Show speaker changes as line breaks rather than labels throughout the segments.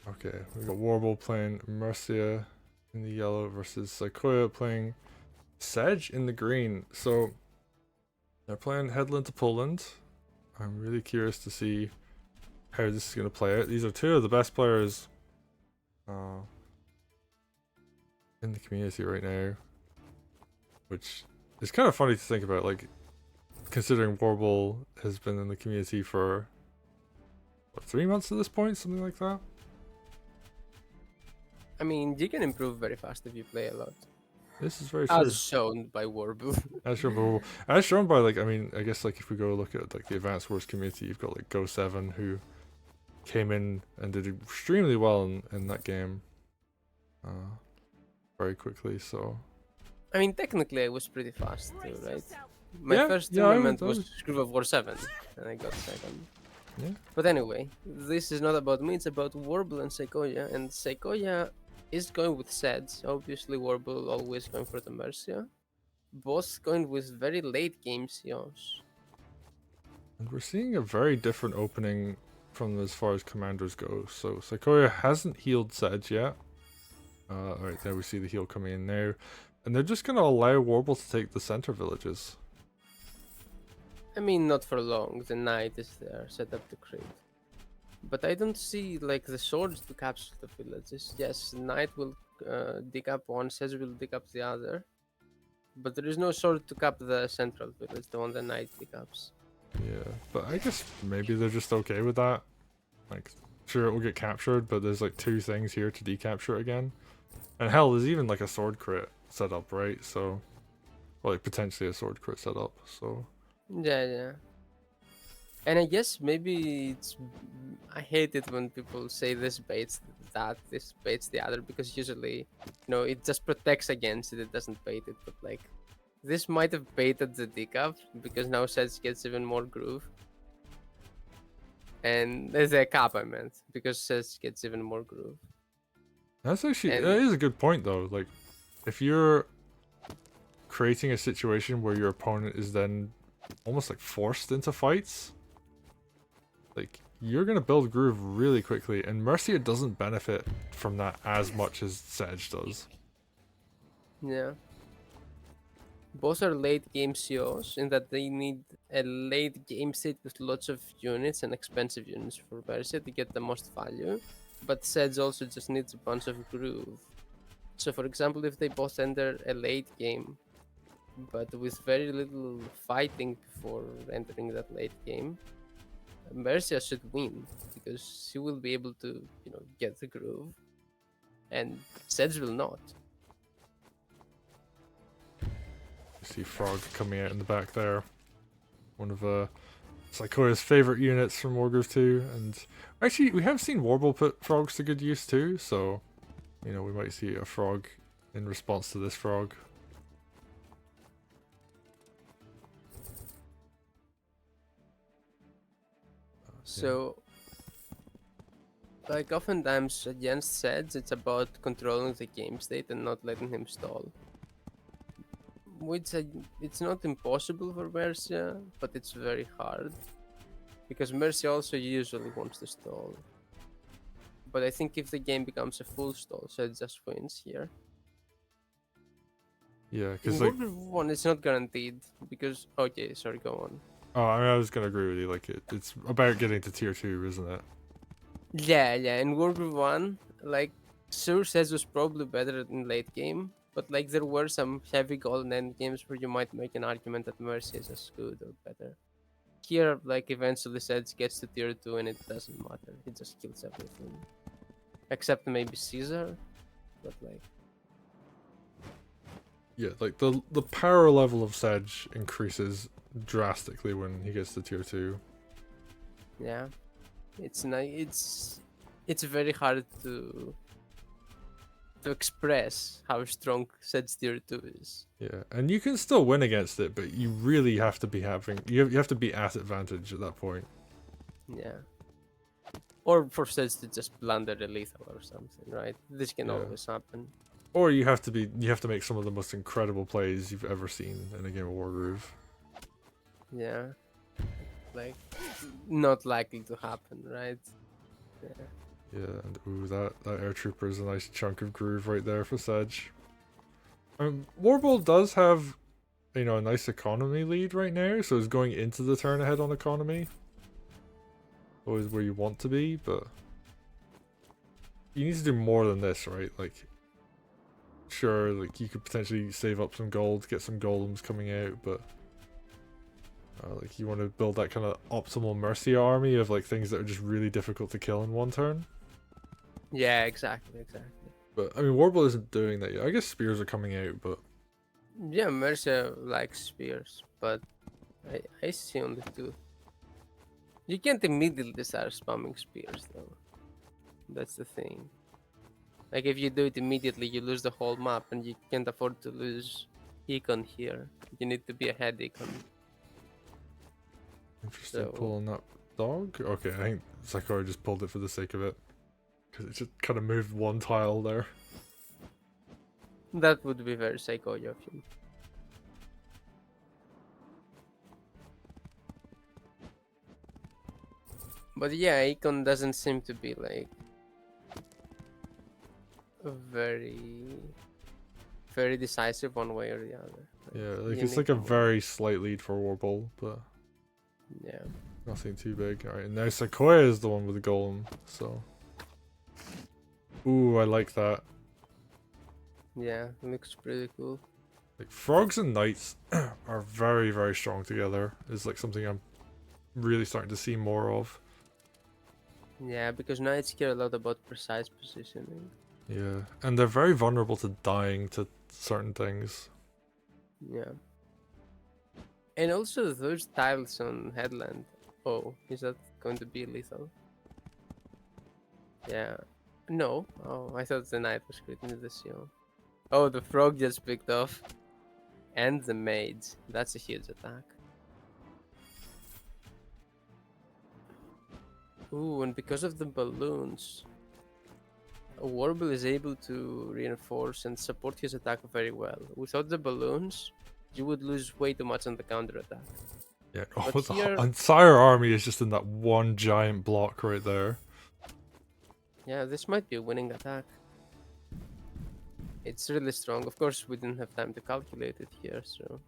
Okay, we got Warble playing Mercia in the yellow versus Saykoya playing Sedge in the green. So they're playing Headland to Pulland. I'm really curious to see how this is going to play out. These are two of the best players in the community right now, which is kind of funny to think about, like, considering Warble has been in the community for, what, 3 months at this point? Something like that?
I mean, you can improve very fast if you play a lot.
This is very
As
true.
shown by Warble.
As shown by, like, I mean, I guess, like, if we go look at, like, the Advanced Wars community, you've got, like, Go7, who came in and did extremely well in that game very quickly, so...
I mean, technically, I was pretty fast too, right? My
Yeah,
first
yeah, I
tournament
would-
was Groove of War 7, and I got second.
Yeah.
But anyway, this is not about me, it's about Warble and Saykoya, and Saykoya is going with Sedge. Obviously, Warble always going for the Mercia. Both going with very late game COs.
And we're seeing a very different opening from as far as commanders go. So Saykoya hasn't healed Sedge yet. Alright, there we see the heal coming in now. And they're just going to allow Warble to take the center villages.
I mean, not for long. The knight is there, set up the crit. But I don't see like the swords to capture the villages. Yes, knight will dig up one, Sedge will dig up the other. But there is no sword to cap the central village, the one the knight pickups.
Yeah, but I guess maybe they're just okay with that. Like, sure, it will get captured, but there's like 2 things here to decapture it again. And hell, there's even like a sword crit set up, right? So, well, like potentially a sword crit set up, so...
Yeah. And I guess maybe it's... I hate it when people say this baits that, this baits the other, because usually, you know, it just protects against it, it doesn't bait it, but like... This might have baited the decap, because now Sedge gets even more groove. And there's a cap I meant, because Sedge gets even more groove.
That's actually...
And...
that is a good point, though. Like, if you're creating a situation where your opponent is then almost like forced into fights, like, you're gonna build groove really quickly, and Mercia doesn't benefit from that as much as Sedge does.
Yeah. Both are late game COs in that they need a late game state with lots of units and expensive units for Mercia to get the most value. But Sedge also just needs a bunch of groove. So for example, if they both enter a late game, but with very little fighting before entering that late game, Mercia should win, because she will be able to, you know, get the groove, and Sedge will not.
You see Frog coming out in the back there. One of Saykoya's favorite units from Wargroove 2. And actually, we have seen Warble put frogs to good use too, so, you know, we might see a frog in response to this frog.
So, like, oftentimes against Sedge, it's about controlling the game state and not letting him stall. Which it's not impossible for Mercia, but it's very hard. Because Mercia also usually wants to stall. But I think if the game becomes a full stall, Sedge just wins here.
Yeah,
In
because like...
Wargroove 1, it's not guaranteed, because... Okay, sorry, go on.
Oh, I mean, I was gonna agree with you, like, it's about getting to tier 2, isn't it?
Yeah, in Wargroove 1, like, sure, Sedge was probably better in late game, but like there were some heavy golden end games where you might make an argument that Mercy is as good or better. Here, like, eventually Sedge gets to tier 2 and it doesn't matter, it just kills everything. Except maybe Caesar, but like...
Yeah, like, the power level of Sedge increases drastically when he gets to tier 2.
Yeah. It's very hard to express how strong Sedge tier 2 is.
Yeah, and you can still win against it, but you really have to be you have to be at advantage at that point.
Yeah. Or for Sedge to just blunder a lethal or something, right? This can always happen.
Or you have to make some of the most incredible plays you've ever seen in a game of Wargroove.
Yeah. Like, not likely to happen, right? Yeah.
Yeah, and ooh, that air trooper is a nice chunk of groove right there for Sedge. Warble does have, you know, a nice economy lead right now, so it's going into the turn ahead on economy. Always where you want to be, but you need to do more than this, right? Like, sure, like you could potentially save up some gold, get some golems coming out, but like you want to build that kind of optimal Mercia army of like things that are just really difficult to kill in one turn.
Yeah, exactly.
But I mean, Warble isn't doing that yet. I guess spears are coming out, but
Yeah, Mercia likes spears, but I see only two. You can't immediately start spamming spears though. That's the thing. Like if you do it immediately, you lose the whole map, and you can't afford to lose econ here. You need to be ahead econ.
interesting
So
pulling that dog. Okay, I think Saykoya just pulled it for the sake of it. Because it just kind of moved one tile there.
that would be very Saykoya of him. But yeah, econ doesn't seem to be like very, very decisive one way or the other.
Yeah, like
you
it's
need
like a
to-
very slight lead for Warble, but
Yeah.
nothing too big. Alright, now Saykoya is the one with the golem, so. Ooh, I like that.
Yeah, looks pretty cool.
Like frogs and knights are very, very strong together. Is like something I'm really starting to see more of.
Yeah, because knights care a lot about precise positioning.
Yeah, and they're very vulnerable to dying to certain things.
Yeah. And also those tiles on Headland. Oh, is that going to be lethal? Yeah. No. Oh, I thought the knight was creating the seal. Oh, the frog just picked off. And the maids. That's a huge attack. Ooh, and because of the balloons, Warble is able to reinforce and support his attack very well. Without the balloons, you would lose way too much on the counter attack.
Yeah,
But
oh, the
here-
entire army is just in that one giant block right there.
Yeah, this might be a winning attack. It's really strong. Of course, we didn't have time to calculate it here, so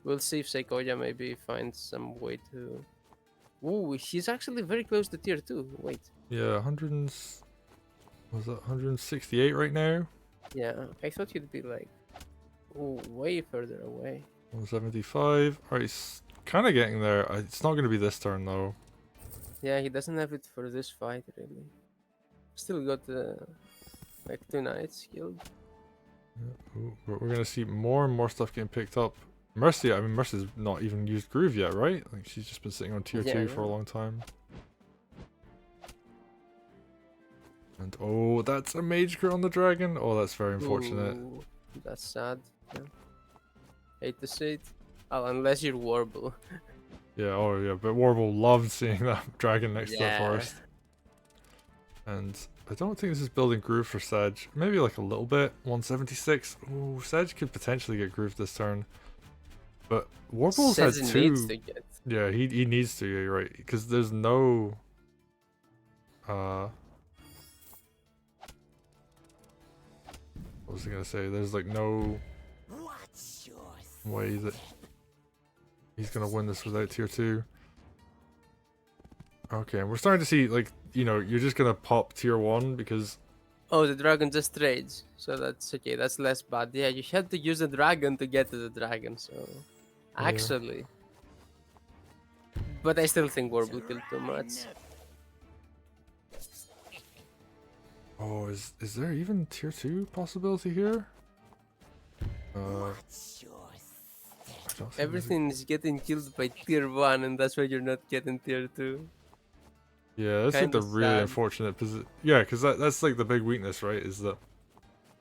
we'll see if Saykoya maybe finds some way to. Ooh, he's actually very close to tier 2. Wait.
Yeah, was that 168 right now?
Yeah, I thought he'd be like, ooh, way further away.
175. Alright, it's kind of getting there. It's not going to be this turn though.
Yeah, he doesn't have it for this fight, really. Still got like 2 knights killed.
Ooh, we're going to see more and more stuff getting picked up. Mercia, I mean, Mercia's not even used Groove yet, right? Like, she's just been sitting on tier
Yeah,
2 for a
yeah.
long time. And oh, that's a mage crit on the dragon. Oh, that's very unfortunate.
Ooh, that's sad. Yeah. Hate to see it. Oh, unless you're Warble.
Yeah, oh yeah, but Warble loved seeing that dragon next to the
Yeah.
forest. And I don't think this is building groove for Sedge. Maybe like a little bit. 176. Ooh, Sedge could potentially get groove this turn. But Warble's had
Sedge
two.
needs to get.
Yeah, he needs to, yeah, you're right. Because there's no what was I gonna say? There's like no way that he's gonna win this without tier 2. Okay, and we're starting to see, like, you know, you're just gonna pop tier 1 because
Oh, the dragon just trades. So that's okay. That's less bad. Yeah, you have to use the dragon to get to the dragon. So,
Yeah.
actually, but I still think Warble killed too much.
oh, is there even tier 2 possibility here? I don't think
Everything is getting killed by tier 1, and that's why you're not getting tier 2.
Yeah, that's like the
Kinda
really
sad.
unfortunate position. Yeah, because that's like the big weakness, right? Is that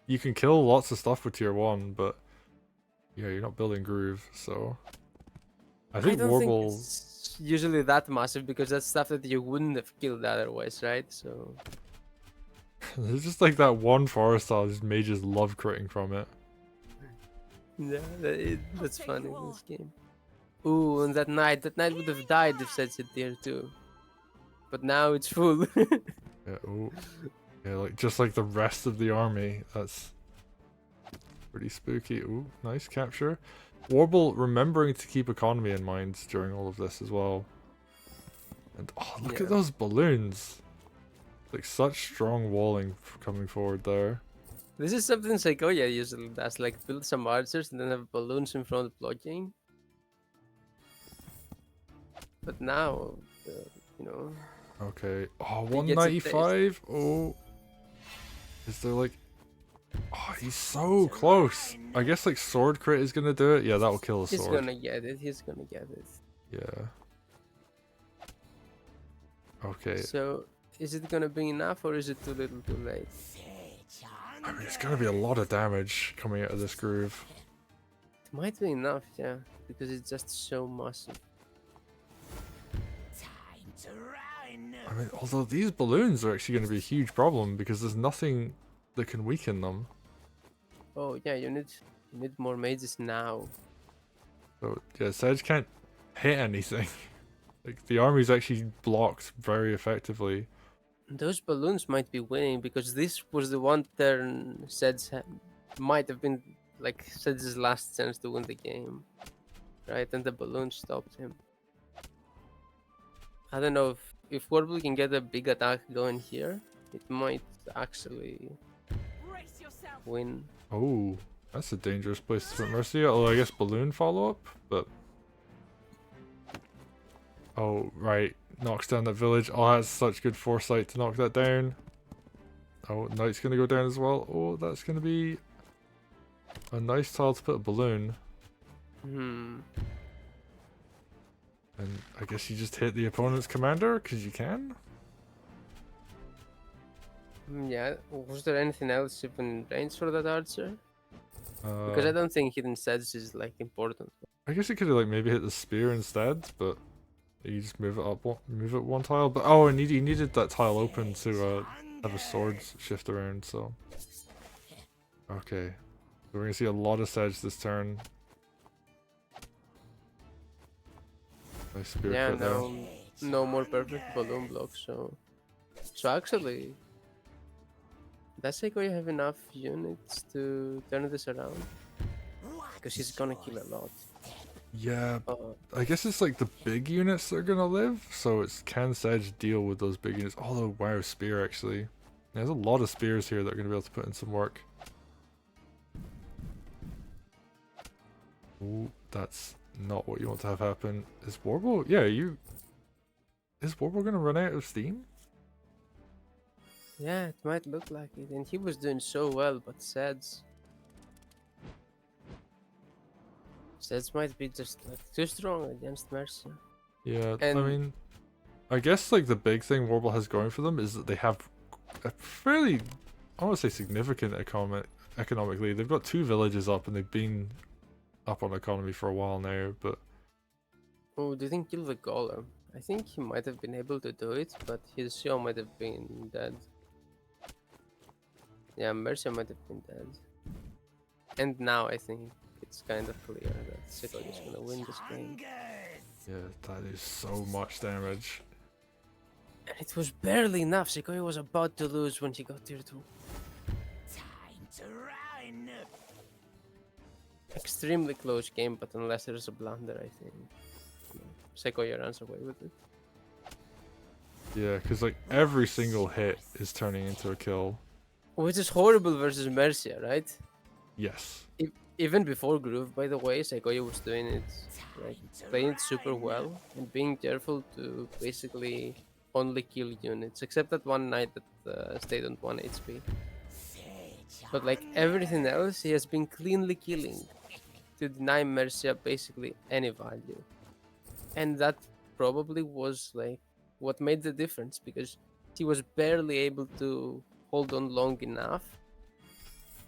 you can kill lots of stuff with tier 1, but yeah, you're not building groove, so I think
don't
Warble.
think it's usually that massive because that's stuff that you wouldn't have killed otherwise, right? So
There's just like that one forest style, just mages love critting from it.
yeah, that's funny in this game. Ooh, and that knight would have died if Sedge had tier 2. But now it's full.
Yeah, oh. Yeah, like just like the rest of the army. That's pretty spooky. Ooh, nice capture. Warble remembering to keep economy in mind during all of this as well. And oh, look at
Yeah.
those balloons. Like such strong walling coming forward there.
This is something Saykoya usually does, like build some archers and then have balloons in front blocking. But now, you know,
Okay. Oh,
he gets a taste.
195. Oh. Is there like... Oh, he's so close. I guess like sword crit is gonna do it. Yeah, that'll kill a
He's
sword.
gonna get it. He's gonna get it.
Yeah. Okay.
So, is it gonna be enough or is it too little too late?
I mean, it's gonna be a lot of damage coming out of this groove.
It might be enough, yeah, because it's just so massive.
I mean, although these balloons are actually going to be a huge problem because there's nothing that can weaken them.
Oh yeah, you need more mages now.
So yeah, Sedge can't hit anything. Like the army's actually blocked very effectively.
Those balloons might be winning because this was the one turn Sedge might have been like Sedge's last chance to win the game, right? And the balloon stopped him. I don't know if Warble can get a big attack going here, it might actually win.
Oh, that's a dangerous place to put Mercia. Although I guess balloon follow up, but oh right, knocks down that village. Oh, that's such good foresight to knock that down. Oh, Knight's gonna go down as well. Oh, that's gonna be a nice tile to put a balloon.
Hmm.
And I guess you just hit the opponent's commander because you can.
Yeah. Was there anything else even in range for that archer? Because I don't think hidden Sedge is like important.
I guess you could have like maybe hit the spear instead, but you just move it up, move it one tile. But oh, and he needed that tile open to have a sword shift around. So okay, so we're gonna see a lot of Sedge this turn. Nice spear
Yeah,
crit there.
no more perfect balloon blocks. So actually, does Saykoya have enough units to turn this around? Because he's gonna kill a lot.
Yeah, I guess it's like the big units that are gonna live. So it's can Sedge deal with those big units? Although wow, spear actually. There's a lot of spears here that are gonna be able to put in some work. Ooh, that's not what you want to have happen. Is Warble? Yeah, is Warble gonna run out of steam?
Yeah, it might look like it. And he was doing so well, but Sedge might be just like too strong against Mercia.
Yeah, I
And-
mean, I guess like the big thing Warble has going for them is that they have a fairly, I want to say significant economically. They've got 2 villages up and they've been up on economy for a while now, but
Oh, do you think kill the golem? I think he might have been able to do it, but his show might have been dead. Yeah, Mercia might have been dead. And now I think it's kind of clear that Saykoya is gonna win this game.
yeah, that is so much damage.
And it was barely enough. Saykoya was about to lose when he got tier 2. Extremely close game, but unless there's a blunder, I think Saykoya runs away with it.
Yeah, because like every single hit is turning into a kill.
Which is horrible versus Mercia, right?
Yes.
Even before Groove, by the way, Saykoya was doing it, like, playing it super well and being careful to basically only kill units, except that one knight that stayed on 1 HP. But like everything else, he has been cleanly killing to deny Mercia basically any value. And that probably was like what made the difference, because he was barely able to hold on long enough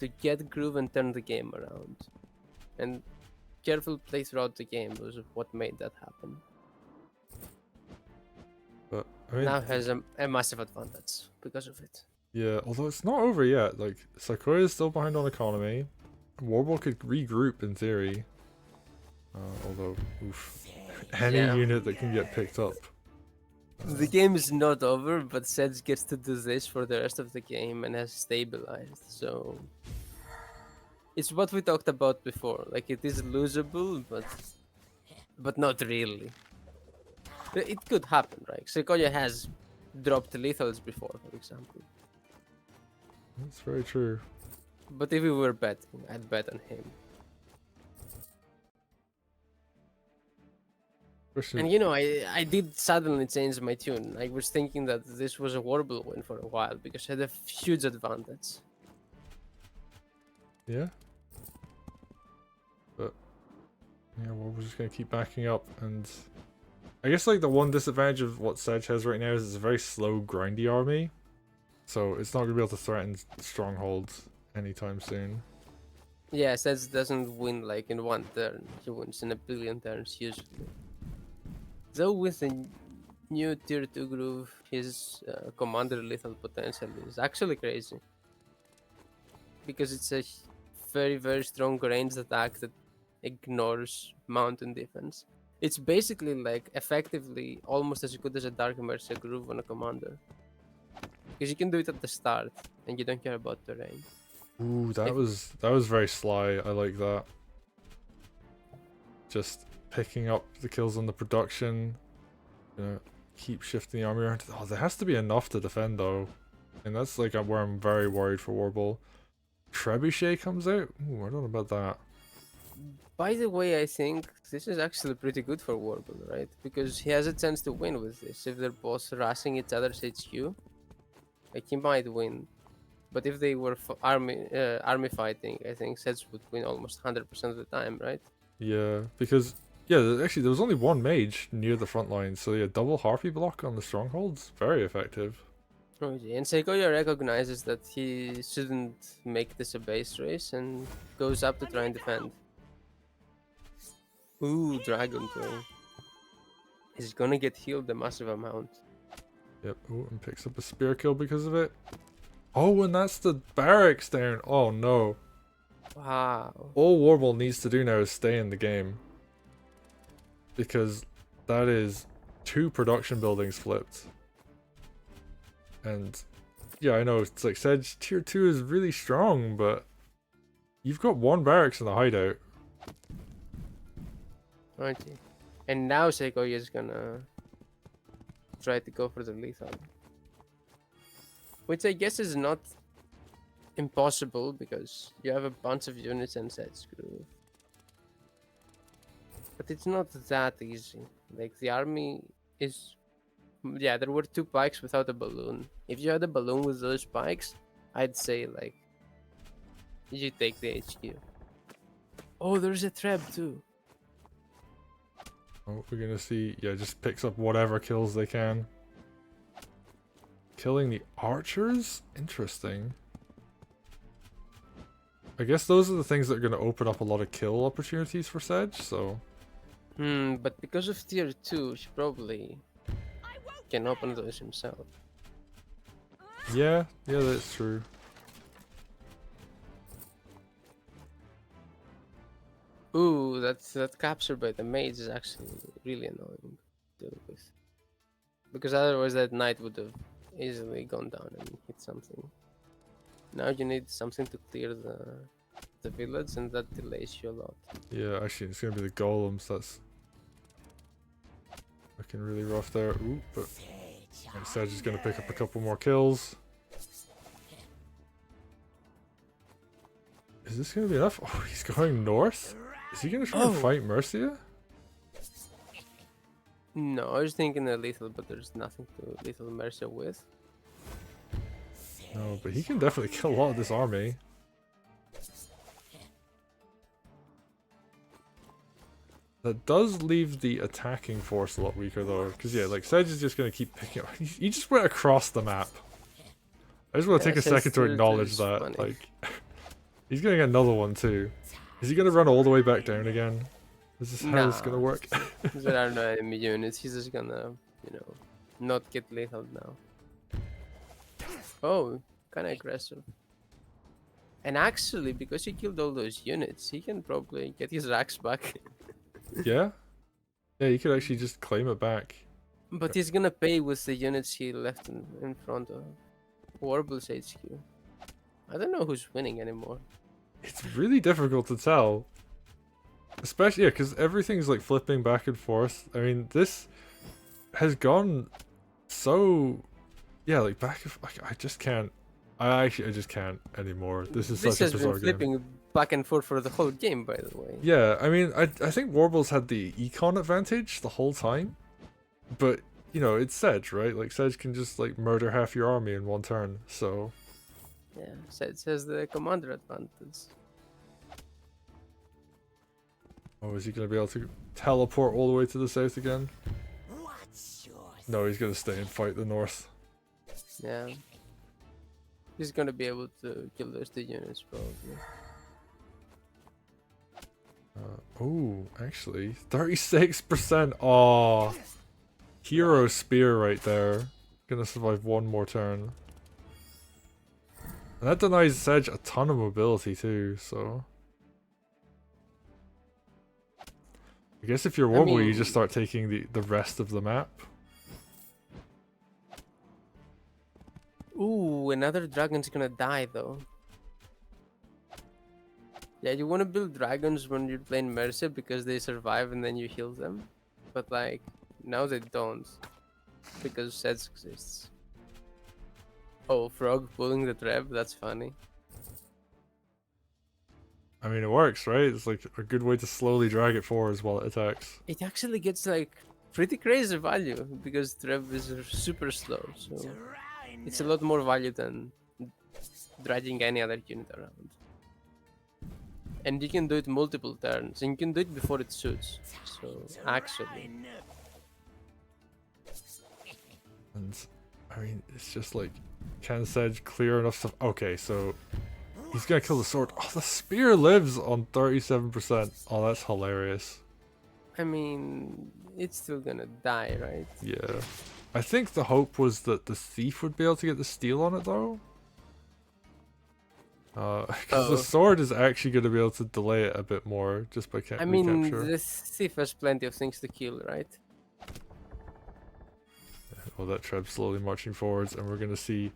to get Groove and turn the game around. And careful play throughout the game was what made that happen.
But I mean,
Now has a massive advantage because of it.
yeah, although it's not over yet. Like Saykoya is still behind on economy. Warble could regroup in theory. Although, oof, any
Yeah.
unit that can get picked up
The game is not over, but Sedge gets to do this for the rest of the game and has stabilized. So it's what we talked about before. Like it is losable, but not really. It could happen, right? Saykoya has dropped lethals before, for example.
That's very true.
But if we were betting, I'd bet on him. And you know, I did suddenly change my tune. I was thinking that this was a Warble win for a while because it had a huge advantage.
Yeah. But yeah, well, we're just gonna keep backing up, and I guess like the one disadvantage of what Sedge has right now is it's a very slow, grindy army, so it's not gonna be able to threaten strongholds anytime soon.
Yeah, Sedge doesn't win like in one turn. He wins in a billion turns usually. Though with the new tier 2 groove, his commander lethal potential is actually crazy. Because it's a very, very strong ranged attack that ignores mountain defense. It's basically like effectively almost as good as a Dark Mercia groove on a commander. Because you can do it at the start and you don't care about terrain.
Ooh, that was very sly. I like that. Just picking up the kills on the production. You know, keep shifting the army around. Oh, there has to be enough to defend though. And that's like where I'm very worried for Warble. Trebuchet comes out? Ooh, I don't know about that.
By the way, I think this is actually pretty good for Warble, right? Because he has a chance to win with this. If they're both rushing each other's HQ, like he might win. But if they were army fighting, I think Sedge would win almost 100% of the time, right?
Yeah, because actually there was only one mage near the front line, so yeah, double harpy block on the strongholds, very effective.
Okay, and Saykoya recognizes that he shouldn't make this a base race and goes up to try and defend. Ooh, Dragon Throw. He's gonna get healed a massive amount.
Yep. Oh, and picks up a spear kill because of it. Oh, and that's the barracks down. Oh no.
Wow.
All Warble needs to do now is stay in the game. Because that is 2 production buildings flipped. And yeah, I know it's like Sedge tier 2 is really strong, but you've got 1 barracks in the hideout.
Okay. And now Saykoya is gonna try to go for the lethal. Which I guess is not impossible because you have a bunch of units and Sedge groove. But it's not that easy. Like the army is... Yeah, there were 2 pikes without a balloon. If you had a balloon with those pikes, I'd say like you take the HQ. Oh, there's a trap too.
Oh, we're gonna see. Yeah, just picks up whatever kills they can. Killing the archers? Interesting. I guess those are the things that are gonna open up a lot of kill opportunities for Sedge, so...
But because of tier 2, she probably can open those himself.
Yeah, that's true.
Ooh, that capture by the mage is actually really annoying to deal with. Because otherwise that knight would have easily gone down and hit something. Now you need something to clear the village, and that delays you a lot.
Yeah, actually, it's gonna be the golems. That's looking really rough there. Ooh, but Sedge is gonna pick up a couple more kills. Is this gonna be enough? Oh, he's going north. Is he gonna try and fight Mercia?
No, I was thinking a lethal, but there's nothing to lethal Mercia with.
No, but he can definitely kill a lot of this army. That does leave the attacking force a lot weaker though, because yeah, like Sedge is just gonna keep picking up. He just went across the map. I just want to take a second to acknowledge that.
funny.
Like, he's gonna get another one too. Is he gonna run all the way back down again? Is this how it's gonna work?
There are no enemy units. He's just gonna, you know, not get lethal now. Oh, kind of aggressive. And actually, because he killed all those units, he can probably get his racks back.
Yeah? Yeah, you could actually just claim it back.
But he's gonna pay with the units he left in front of Warble's HQ. I don't know who's winning anymore.
It's really difficult to tell. Especially, yeah, because everything's like flipping back and forth. I mean, this has gone so... Yeah, like back and like, I just can't... I just can't anymore. This is
This
such a
has been
bizarre game.
flipping back and forth for the whole game, by the way.
Yeah, I mean, I think Warble's had the econ advantage the whole time. But, you know, it's Sedge, right? Like, Sedge can just, like, murder half your army in one turn, so...
Yeah, Sedge has the commander advantage.
Oh, is he going to be able to teleport all the way to the south again? No, he's going to stay and fight the north.
Yeah. He's gonna be able to kill those 2 units, probably.
Oh, actually, 36%. Oh, hero spear right there. Gonna survive one more turn. And that denies Sedge a ton of mobility too, so... I guess if you're Warble, you just start taking the rest of the map.
Ooh, another dragon's gonna die though. Yeah, you want to build dragons when you're playing Mercia because they survive and then you heal them. But like, now they don't. Because Sedge exists. Oh, frog pulling the trap, that's funny.
I mean, it works, right? It's like a good way to slowly drag it forwards while it attacks.
It actually gets like pretty crazy value because trap is super slow, so it's a lot more value than dragging any other unit around. And you can do it multiple turns, and you can do it before it suits. So actually,
And I mean, it's just like, can Sedge clear enough stuff? Okay, so he's gonna kill the sword. Oh, the spear lives on 37%. Oh, that's hilarious.
I mean, it's still gonna die, right?
Yeah. I think the hope was that the thief would be able to get the steal on it though. Because the sword is actually going to be able to delay it a bit more just by
I mean,
recapture.
the thief has plenty of things to kill, right?
Well, that Treb's slowly marching forwards, and we're going to see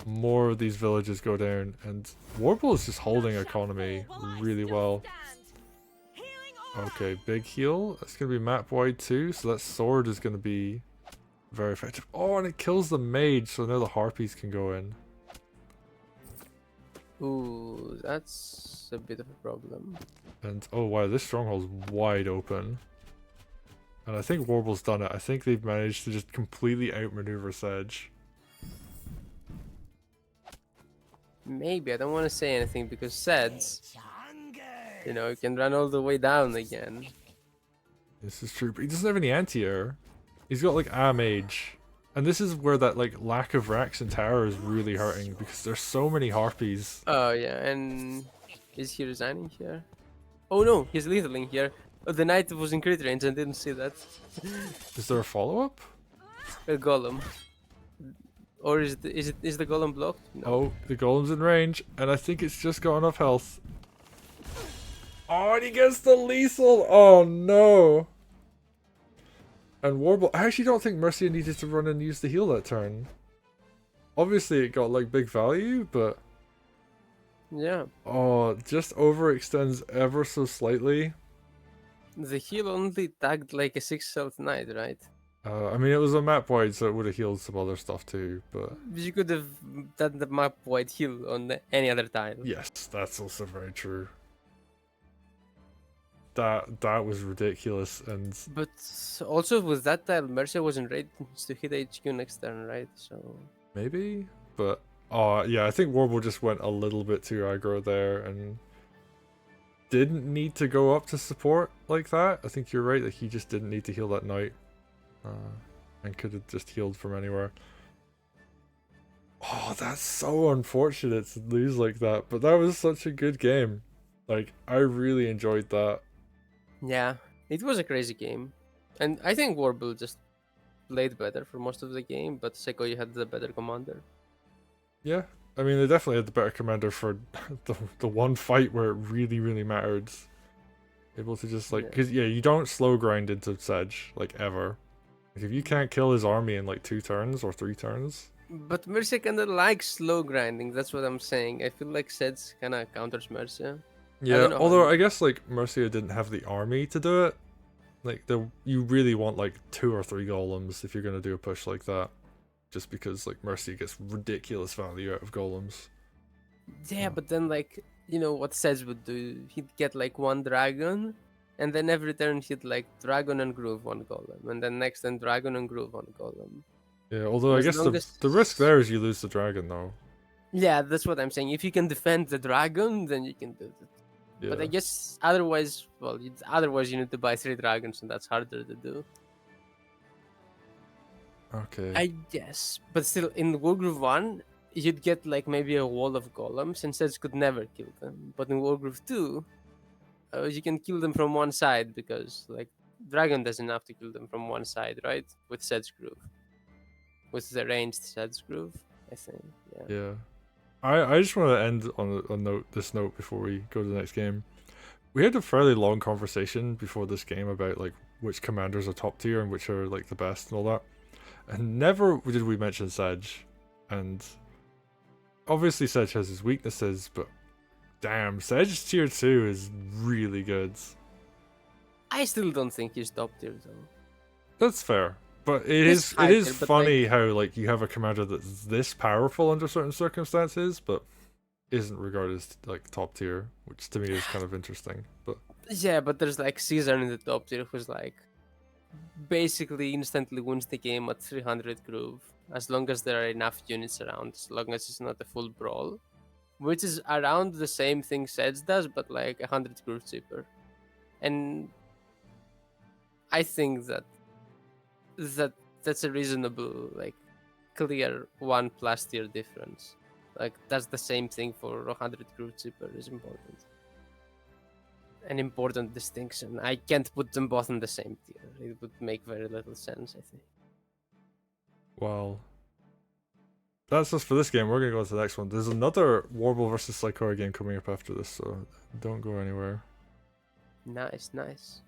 more of these villages go down. And Warble is just holding economy really well. Okay, big heal. That's going to be map wide too, so that sword is going to be very effective. Oh, and it kills the mage, so now the harpies can go in.
Ooh, that's a bit of a problem.
And oh wow, this stronghold's wide open. And I think Warble's done it. I think they've managed to just completely outmaneuver Sedge.
Maybe, I don't want to say anything because Sedge, you know, can run all the way down again.
This is true, but he doesn't have any anti-air. He's got like a mage. And this is where that like lack of racks and tower is really hurting because there's so many harpies.
Oh yeah, and is he resigning here? Oh no, he's lethaling here. Oh, the knight was in crit range and didn't see that.
Is there a follow-up?
A golem. Or is the golem blocked? No.
Oh, the golem's in range, and I think it's just got enough health. Oh, and he gets the lethal! Oh no! And Warble, I actually don't think Mercia needed to run and use the heal that turn. Obviously it got like big value, but...
Yeah.
Oh, it just overextends ever so slightly.
The heal only tagged like a 6 health knight, right?
I mean, it was a map wide, so it would have healed some other stuff too, but...
You could have done the map wide heal on any other tile.
Yes, that's also very true. That was ridiculous, and...
But also with that tile, Mercia wasn't ready to hit HQ next turn, right? So...
Maybe? But... Oh, yeah, I think Warble just went a little bit too aggro there, and... didn't need to go up to support like that. I think you're right that he just didn't need to heal that knight. And could have just healed from anywhere. Oh, that's so unfortunate to lose like that. But that was such a good game. Like, I really enjoyed that.
Yeah, it was a crazy game. And I think Warble just played better for most of the game, but Saykoya had the better commander.
Yeah, I mean, they definitely had the better commander for the one fight where it really, really mattered. Able to just, like, because, yeah, you don't slow grind into Sedge, like, ever. Like, if you can't kill his army in like 2 turns or 3 turns,
But Mercia kinda likes slow grinding. That's what I'm saying. I feel like Sedge kinda counters Mercia. I
yeah.
don't know how
Although
you.
I guess like Mercia didn't have the army to do it. Like you really want like 2 or 3 golems if you're gonna do a push like that, just because like Mercia gets ridiculous value out of golems.
Yeah, but then like what Sedge would do, he'd get like 1 dragon, and then every turn he'd like dragon and groove 1 golem, and then next turn dragon and groove 1 golem.
Yeah, although
And
I
as
guess
long
the risk
as
there is you lose the dragon though.
yeah, that's what I'm saying. If you can defend the dragon, then you can do it.
Yeah.
But I guess otherwise, well, otherwise you need to buy 3 dragons, and that's harder to do.
Okay.
I guess, but still, in Wargroove 1, you'd get like maybe a wall of golems, and Sedge could never kill them. But in Wargroove 2, you can kill them from one side because like dragon doesn't have to kill them from one side, right? With Sedge Groove, with the ranged Sedge Groove, I think. Yeah.
Yeah. I just want to end on this note before we go to the next game. We had a fairly long conversation before this game about like which commanders are top tier and which are like the best and all that. And never did we mention Sedge. And obviously Sedge has his weaknesses, but damn, Sedge tier 2 is really good.
I still don't think he's top tier though.
That's fair. But
He's
it
high
is
tier, but,
funny how like you have a commander that's this powerful under certain circumstances, but isn't regarded as like top tier, which to me is kind of interesting. But
Yeah, but there's like Caesar in the top tier who's like basically instantly wins the game at 300 groove as long as there are enough units around, as long as it's not a full brawl, which is around the same thing Sedge does, but like 100 groove cheaper. And I think that's a reasonable, like, clear 1+ tier difference. Like that's the same thing for 100 groove cheaper is important. An important distinction. I can't put them both on the same tier. It would make very little sense, I think.
well, that's us for this game. We're gonna go to the next one. There's another Warble versus Saykoya game coming up after this, so don't go anywhere.
Nice, nice.